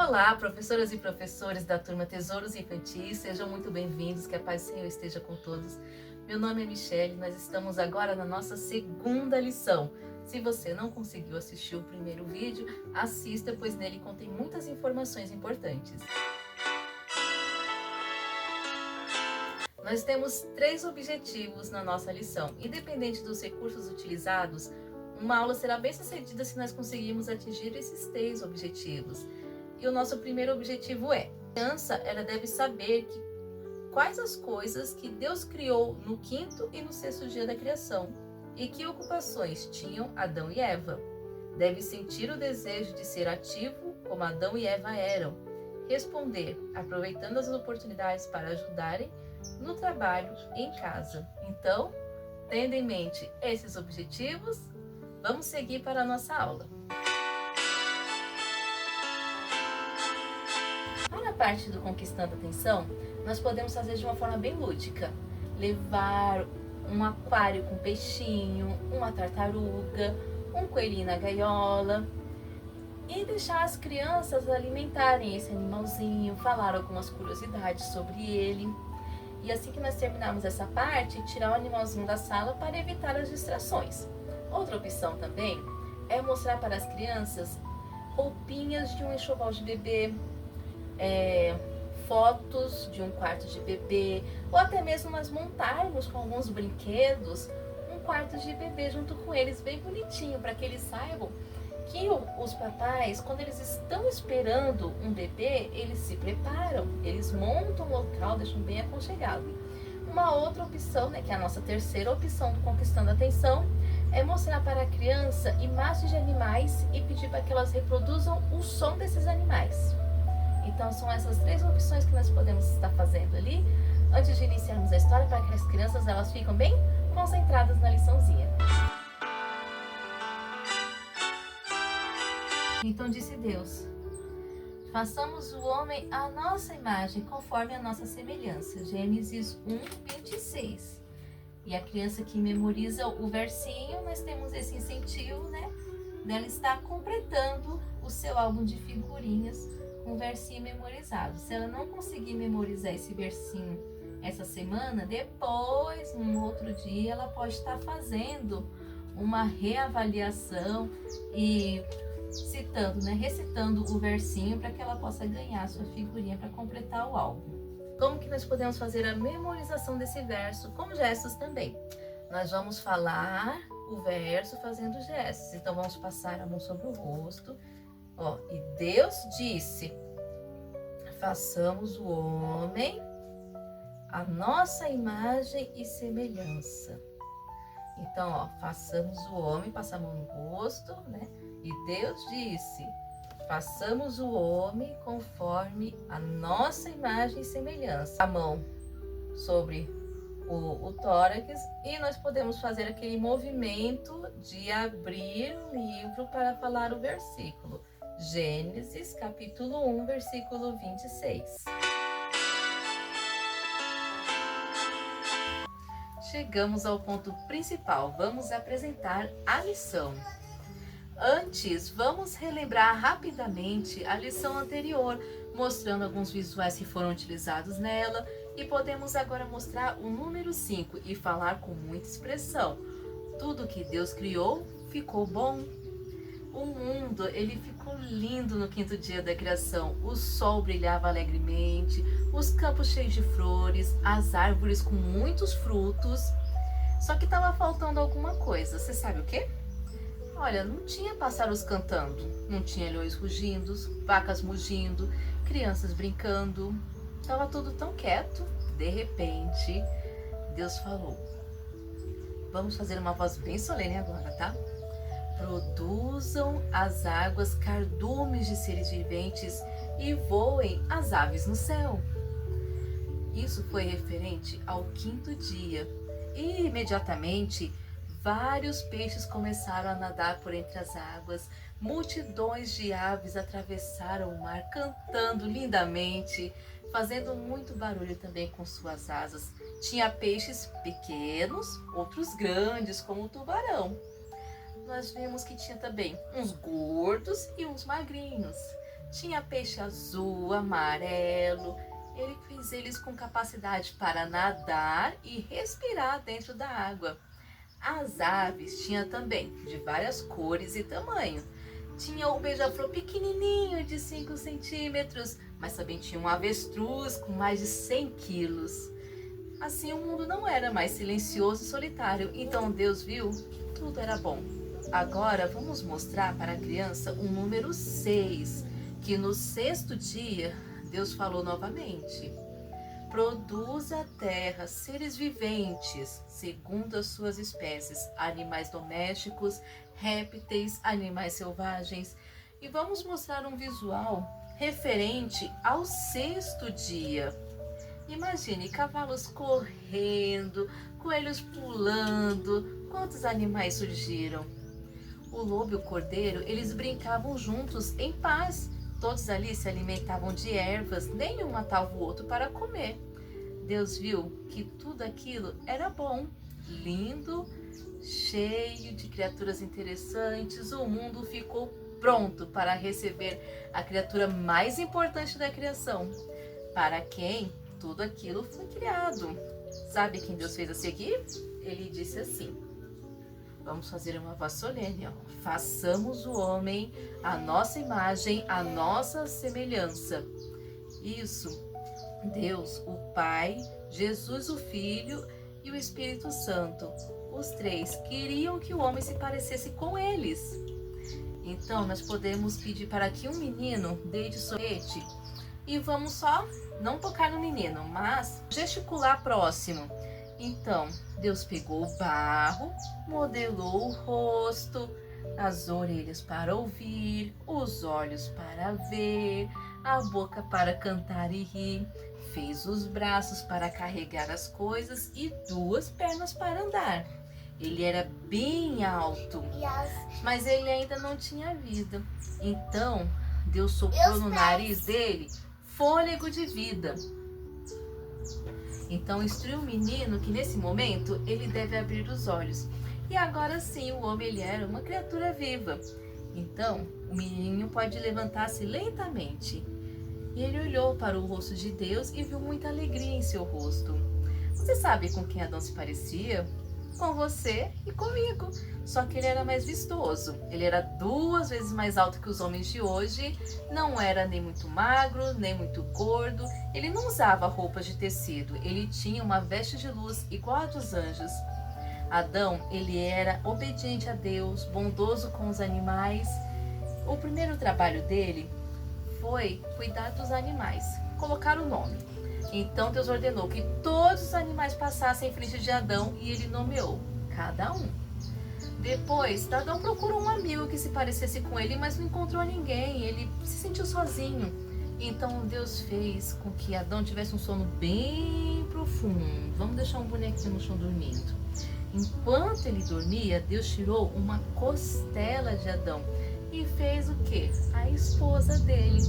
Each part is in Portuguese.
Olá, professoras e professores da turma Tesouros Infantis, sejam muito bem-vindos, que a paz do Senhor esteja com todos. Meu nome é Michele, nós estamos agora na nossa segunda lição. Se você não conseguiu assistir o primeiro vídeo, assista, pois nele contém muitas informações importantes. Nós temos 3 objetivos na nossa lição. Independente dos recursos utilizados, uma aula será bem sucedida se nós conseguirmos atingir esses 3 objetivos. E o nosso primeiro objetivo é: a criança ela deve saber quais as coisas que Deus criou no 5º e no 6º dia da criação e que ocupações tinham Adão e Eva. Deve sentir o desejo de ser ativo como Adão e Eva eram, responder aproveitando as oportunidades para ajudarem no trabalho e em casa. Então, tendo em mente esses objetivos, vamos seguir para a nossa aula. Para a parte do Conquistando a Atenção, nós podemos fazer de uma forma bem lúdica. Levar um aquário com peixinho, uma tartaruga, um coelhinho na gaiola e deixar as crianças alimentarem esse animalzinho, falar algumas curiosidades sobre ele. E assim que nós terminarmos essa parte, tirar o animalzinho da sala para evitar as distrações. Outra opção também é mostrar para as crianças roupinhas de um enxoval de bebê, fotos de um quarto de bebê, ou até mesmo nós montarmos com alguns brinquedos um quarto de bebê junto com eles, bem bonitinho, para que eles saibam que os papais, quando eles estão esperando um bebê, eles se preparam, eles montam o local, deixam bem aconchegado. Uma outra opção, que é a nossa terceira opção do Conquistando a Atenção, é mostrar para a criança imagens de animais e pedir para que elas reproduzam o som desses animais. Então são essas 3 opções que nós podemos estar fazendo ali, antes de iniciarmos a história, para que as crianças elas ficam bem concentradas na liçãozinha. Então disse Deus: façamos o homem à nossa imagem, conforme a nossa semelhança. Gênesis 1:26. E a criança que memoriza o versinho, nós temos esse incentivo, dela estar completando o seu álbum de figurinhas com o versinho memorizado. Se ela não conseguir memorizar esse versinho essa semana, depois, num outro dia, ela pode estar fazendo uma reavaliação e recitando o versinho para que ela possa ganhar a sua figurinha para completar o álbum. Como que nós podemos fazer a memorização desse verso com gestos também? Nós vamos falar o verso fazendo gestos. Então vamos passar a mão sobre o rosto. E Deus disse: façamos o homem à nossa imagem e semelhança. Então, façamos o homem, passa a mão no rosto, E Deus disse: façamos o homem conforme a nossa imagem e semelhança. A mão sobre o tórax, e nós podemos fazer aquele movimento de abrir o livro para falar o versículo. Gênesis, capítulo 1, versículo 26. Chegamos ao ponto principal, vamos apresentar a lição. Antes, vamos relembrar rapidamente a lição anterior, mostrando alguns visuais que foram utilizados nela, e podemos agora mostrar o número 5 e falar com muita expressão. Tudo que Deus criou ficou bom. O mundo, ele ficou lindo no 5º dia da criação. O sol brilhava alegremente, os campos cheios de flores, as árvores com muitos frutos. Só que estava faltando alguma coisa. Você sabe o quê? Olha, não tinha pássaros cantando, não tinha leões rugindo, vacas mugindo, crianças brincando. Estava tudo tão quieto. De repente, Deus falou: vamos fazer uma voz bem solene agora, tá? Produzam as águas cardumes de seres viventes e voem as aves no céu. Isso foi referente ao 5º dia. E imediatamente vários peixes começaram a nadar por entre as águas. Multidões de aves atravessaram o mar cantando lindamente, fazendo muito barulho também com suas asas. Tinha peixes pequenos, outros grandes, como o tubarão. Nós vimos que tinha também uns gordos e uns magrinhos. Tinha peixe azul, amarelo. Ele fez eles com capacidade para nadar e respirar dentro da água. As aves tinha também, de várias cores e tamanho. Tinha o beija-flor pequenininho de 5 centímetros, mas também tinha um avestruz com mais de 100 quilos. Assim o mundo não era mais silencioso e solitário, então Deus viu que tudo era bom. Agora vamos mostrar para a criança o número 6, que no 6º dia Deus falou novamente: produz a terra seres viventes, segundo as suas espécies, animais domésticos, répteis, animais selvagens. E vamos mostrar um visual referente ao 6º dia. Imagine cavalos correndo, coelhos pulando. Quantos animais surgiram? O lobo e o cordeiro, eles brincavam juntos em paz. Todos ali se alimentavam de ervas, nenhum matava o outro para comer. Deus viu que tudo aquilo era bom, lindo, cheio de criaturas interessantes. O mundo ficou pronto para receber a criatura mais importante da criação, para quem tudo aquilo foi criado. Sabe quem Deus fez a seguir? Ele disse assim: vamos fazer uma voz solene, ó. Façamos o homem à nossa imagem, à nossa semelhança. Isso, Deus, o Pai, Jesus, o Filho e o Espírito Santo, os três queriam que o homem se parecesse com eles. Então nós podemos pedir para que um menino deite sorvete e vamos só não tocar no menino, mas gesticular próximo. Então, Deus pegou o barro, modelou o rosto, as orelhas para ouvir, os olhos para ver, a boca para cantar e rir, fez os braços para carregar as coisas e 2 pernas para andar. Ele era bem alto, mas ele ainda não tinha vida. Então, Deus soprou no nariz dele fôlego de vida. Então instruiu o menino que nesse momento ele deve abrir os olhos. E agora sim, o homem ele era uma criatura viva. Então o menininho pode levantar-se lentamente. E ele olhou para o rosto de Deus e viu muita alegria em seu rosto. Você sabe com quem Adão se parecia? Com você e comigo. Só que ele era mais vistoso. Ele era 2 vezes mais alto que os homens de hoje. Não era nem muito magro, nem muito gordo. Ele não usava roupas de tecido. Ele tinha uma veste de luz igual a dos anjos. Adão, ele era obediente a Deus, bondoso com os animais. O primeiro trabalho dele foi cuidar dos animais, colocar o nome. Então Deus ordenou que todos os animais passassem em frente de Adão e ele nomeou cada um. Depois, Adão procurou um amigo que se parecesse com ele, mas não encontrou ninguém. Ele se sentiu sozinho. Então Deus fez com que Adão tivesse um sono bem profundo. Vamos deixar um bonequinho no chão dormindo. Enquanto ele dormia, Deus tirou uma costela de Adão e fez o quê? A esposa dele.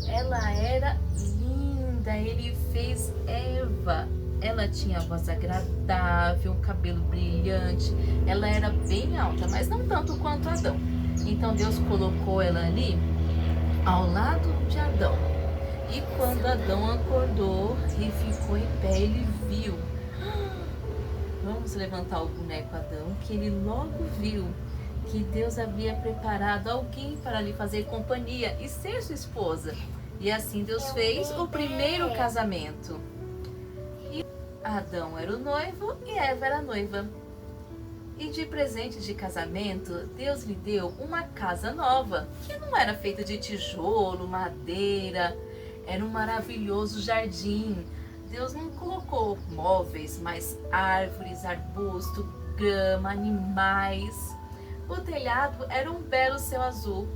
Ela era linda, ele fez Eva. Ela tinha a voz agradável, um cabelo brilhante. Ela era bem alta, mas não tanto quanto Adão. Então Deus colocou ela ali ao lado de Adão. E quando Adão acordou e ficou em pé, ele viu. Vamos levantar o boneco Adão, que ele logo viu que Deus havia preparado alguém para lhe fazer companhia e ser sua esposa. E assim Deus fez o primeiro casamento. E Adão era o noivo e Eva era a noiva. E de presente de casamento, Deus lhe deu uma casa nova, que não era feita de tijolo, madeira, era um maravilhoso jardim. Deus não colocou móveis, mas árvores, arbusto, grama, animais. O telhado era um belo céu azul.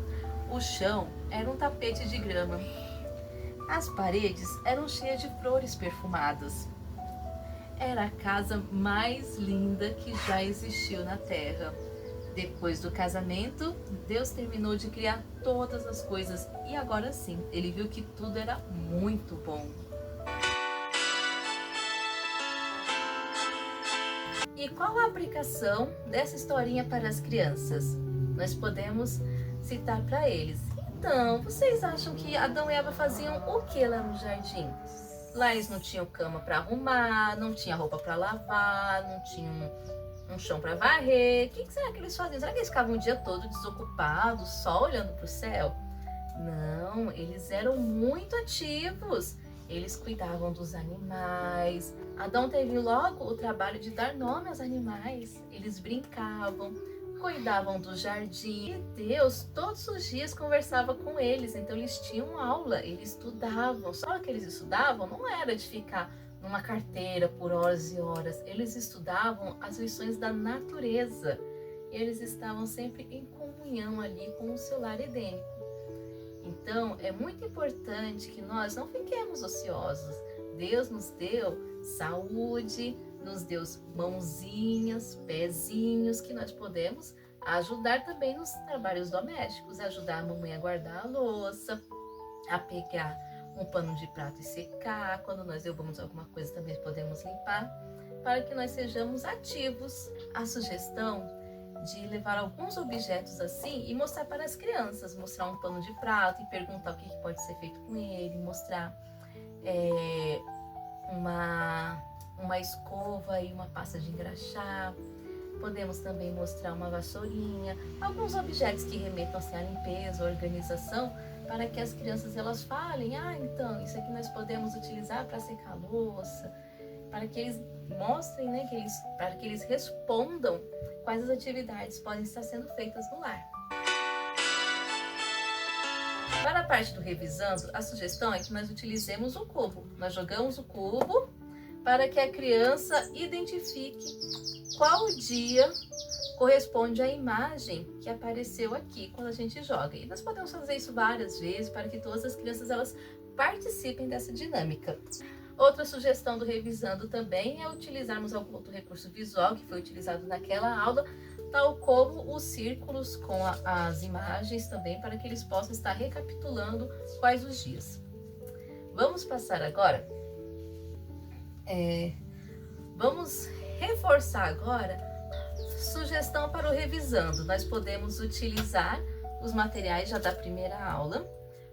O chão era um tapete de grama. As paredes eram cheias de flores perfumadas. Era a casa mais linda que já existiu na terra. Depois do casamento, Deus terminou de criar todas as coisas e agora sim, ele viu que tudo era muito bom. E qual a aplicação dessa historinha para as crianças? Nós podemos citar para eles. Então, vocês acham que Adão e Eva faziam o que lá no jardim? Lá eles não tinham cama para arrumar, não tinha roupa para lavar, não tinham um chão para varrer. O que será que eles faziam? Será que eles ficavam o dia todo desocupados, só olhando para o céu? Não, eles eram muito ativos. Eles cuidavam dos animais. Adão teve logo o trabalho de dar nome aos animais. Eles brincavam, cuidavam do jardim. E Deus todos os dias conversava com eles. Então eles tinham aula, eles estudavam. Só que eles estudavam não era de ficar numa carteira por horas e horas. Eles estudavam as lições da natureza. Eles estavam sempre em comunhão ali com o seu lar edênico. Então, é muito importante que nós não fiquemos ociosos. Deus nos deu saúde, nos deu mãozinhas, pezinhos, que nós podemos ajudar também nos trabalhos domésticos, ajudar a mamãe a guardar a louça, a pegar um pano de prato e secar. Quando nós derrubamos alguma coisa, também podemos limpar, para que nós sejamos ativos. A sugestão de levar alguns objetos assim e mostrar para as crianças, mostrar um pano de prato e perguntar o que pode ser feito com ele, mostrar uma escova e uma pasta de engraxar. Podemos também mostrar uma vassourinha, alguns objetos que remetam assim, à limpeza, à organização, para que as crianças elas falem, então isso aqui nós podemos utilizar para secar a louça, para que eles mostrem, né, para que eles respondam quais as atividades podem estar sendo feitas no lar. Para a parte do revisando, a sugestão é que nós utilizemos o cubo. Nós jogamos o cubo para que a criança identifique qual dia corresponde à imagem que apareceu aqui quando a gente joga. E nós podemos fazer isso várias vezes para que todas as crianças elas participem dessa dinâmica. Outra sugestão do revisando também é utilizarmos algum outro recurso visual que foi utilizado naquela aula, tal como os círculos com as imagens também, para que eles possam estar recapitulando quais os dias. Vamos passar agora, vamos reforçar agora sugestão para o revisando. Nós podemos utilizar os materiais já da primeira aula,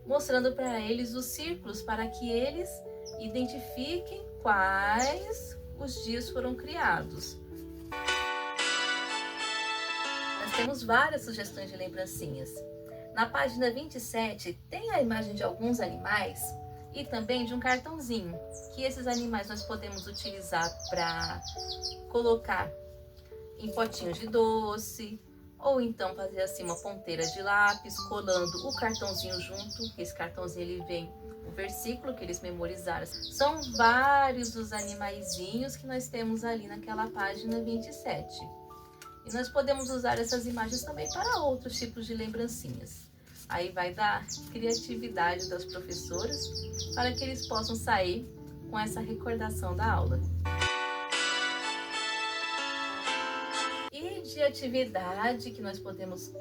mostrando para eles os círculos para que eles identifiquem quais os dias foram criados. Nós temos várias sugestões de lembrancinhas. Na página 27 tem a imagem de alguns animais e também de um cartãozinho, que esses animais nós podemos utilizar para colocar em potinhos de doce, ou então fazer assim uma ponteira de lápis, colando o cartãozinho junto. Esse cartãozinho ele vem o versículo que eles memorizaram. São vários os animaizinhos que nós temos ali naquela página 27. E nós podemos usar essas imagens também para outros tipos de lembrancinhas. Aí vai da criatividade das professoras para que eles possam sair com essa recordação da aula. E de atividade que nós podemos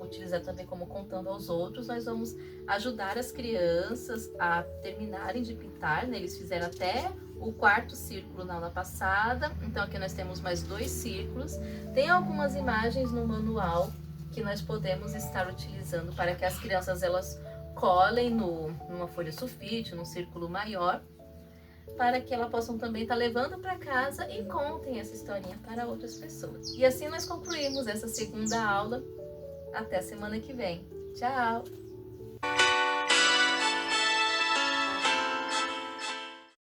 utilizar também como contando aos outros, nós vamos ajudar as crianças a terminarem de pintar, né? Eles fizeram até o quarto círculo na aula passada, então aqui nós temos mais 2 círculos. Tem algumas imagens no manual que nós podemos estar utilizando para que as crianças elas colhem numa folha sulfite, num círculo maior, para que elas possam também estar levando para casa e contem essa historinha para outras pessoas. E assim nós concluímos essa segunda aula. Até a semana que vem. Tchau!